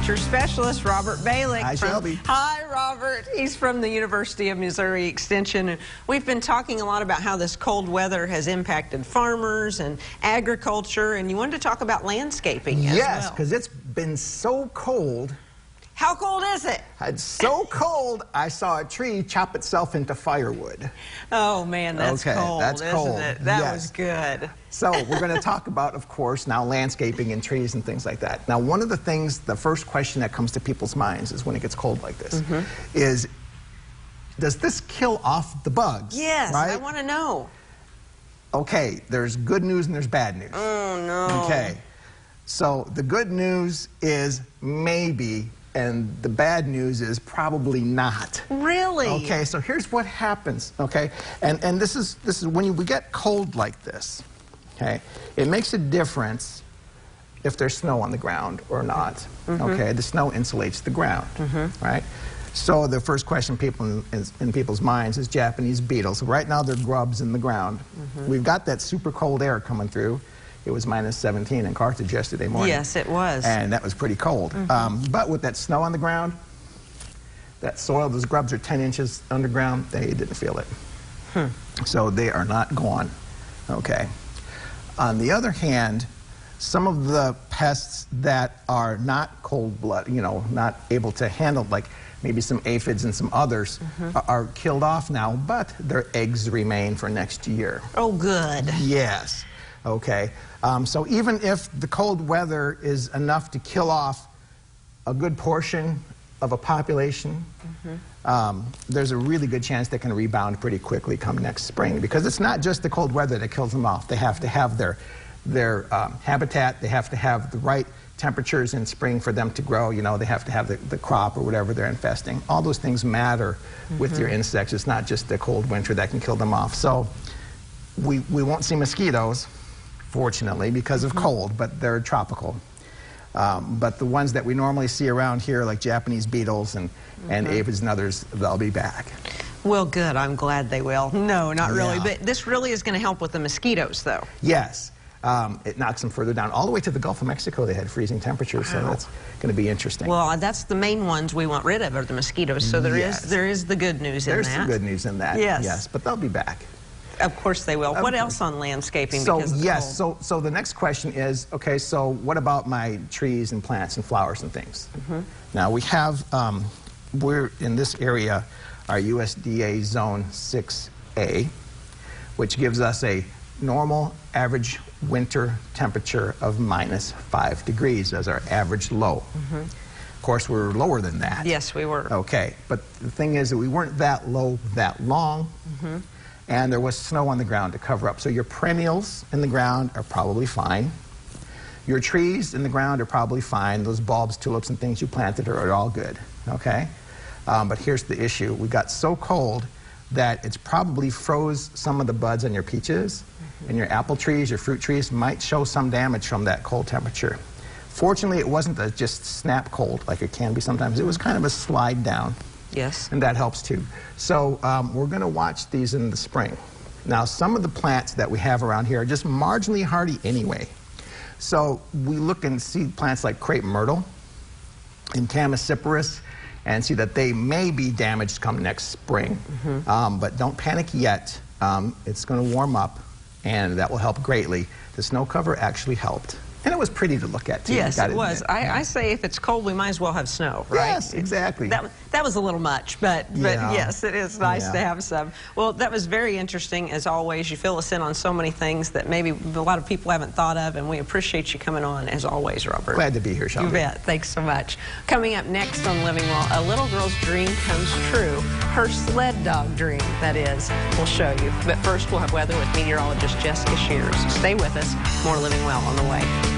agriculture specialist, Robert Balick. Hi, Shelby. Hi, Robert. He's from the University of Missouri Extension. And we've been talking a lot about how this cold weather has impacted farmers and agriculture, and you wanted to talk about landscaping as well. Yes, because it's been so cold. How cold is it? It's so cold, I saw a tree chop itself into firewood. Oh, man, that's cold, that's isn't cold. it? That was good. So we're going to talk about, of course, now landscaping and trees and things like that. Now, one of the things, the first question that comes to people's minds is when it gets cold like this, is, does this kill off the bugs? Yes, right? I want to know. Okay, there's good news and there's bad news. Oh, no. Okay, so the good news is maybe, and the bad news is probably not. Really? Okay, so here's what happens, okay? And this is when we get cold like this, okay? It makes a difference if there's snow on the ground or not, okay? The snow insulates the ground, right? So the first question in people's minds is Japanese beetles. Right now they're grubs in the ground. We've got that super cold air coming through. It was -17 in Carthage yesterday morning. Yes, it was. And that was pretty cold. But with that snow on the ground, that soil, those grubs are 10 inches underground, they didn't feel it. So they are not gone. Okay. On the other hand, some of the pests that are not cold-blood, you know, not able to handle, like maybe some aphids and some others, are killed off now, but their eggs remain for next year. Oh, good. Yes. Okay, so even if the cold weather is enough to kill off a good portion of a population, there's a really good chance they can rebound pretty quickly come next spring, because it's not just the cold weather that kills them off. They have to have their habitat, they have to have the right temperatures in spring for them to grow, you know, they have to have the crop or whatever they're infesting. All those things matter with your insects. It's not just the cold winter that can kill them off. So we won't see mosquitoes, fortunately, because of cold, but they're tropical. But the ones that we normally see around here, like Japanese beetles and aphids and others, they'll be back. Well, good. I'm glad they will. No, not really. But this really is going to help with the mosquitoes, though. Yes. It knocks them further down. All the way to the Gulf of Mexico, they had freezing temperatures, so that's going to be interesting. Well, that's the main ones we want rid of, are the mosquitoes. So there is the good news in that. There's some good news in that. Yes, but they'll be back. Of course they will. What else on landscaping? So so the next question is, okay, so what about my trees and plants and flowers and things? Now we have, we're in this area, our USDA Zone 6A, which gives us a normal average winter temperature of -5 degrees as our average low. Of course, we're lower than that. Yes, we were. Okay, but the thing is that we weren't that low that long. And there was snow on the ground to cover up. So your perennials in the ground are probably fine. Your trees in the ground are probably fine. Those bulbs, tulips, and things you planted are all good, okay? But here's the issue. We got so cold that it's probably froze some of the buds on your peaches, and your apple trees, your fruit trees might show some damage from that cold temperature. Fortunately, it wasn't a just snap cold like it can be sometimes. It was kind of a slide down. Yes. And that helps too. So we're going to watch these in the spring. Now, some of the plants that we have around here are just marginally hardy anyway. So we look and see plants like crepe myrtle and Chamaecyparis and see that they may be damaged come next spring. But don't panic yet. It's going to warm up, and that will help greatly. The snow cover actually helped. And it was pretty to look at, too. Yes, it was. I say if it's cold, we might as well have snow, right? Yes, exactly. That was a little much, but yes, it is nice to have some. Well, that was very interesting, as always. You fill us in on so many things that maybe a lot of people haven't thought of, and we appreciate you coming on, as always, Robert. Glad to be here, Shelby. You bet. Thanks so much. Coming up next on Living Well, a little girl's dream comes true. Her sled dog dream, that is. We'll show you. But first, we'll have weather with meteorologist Jessica Shears. Stay with us. More Living Well on the way.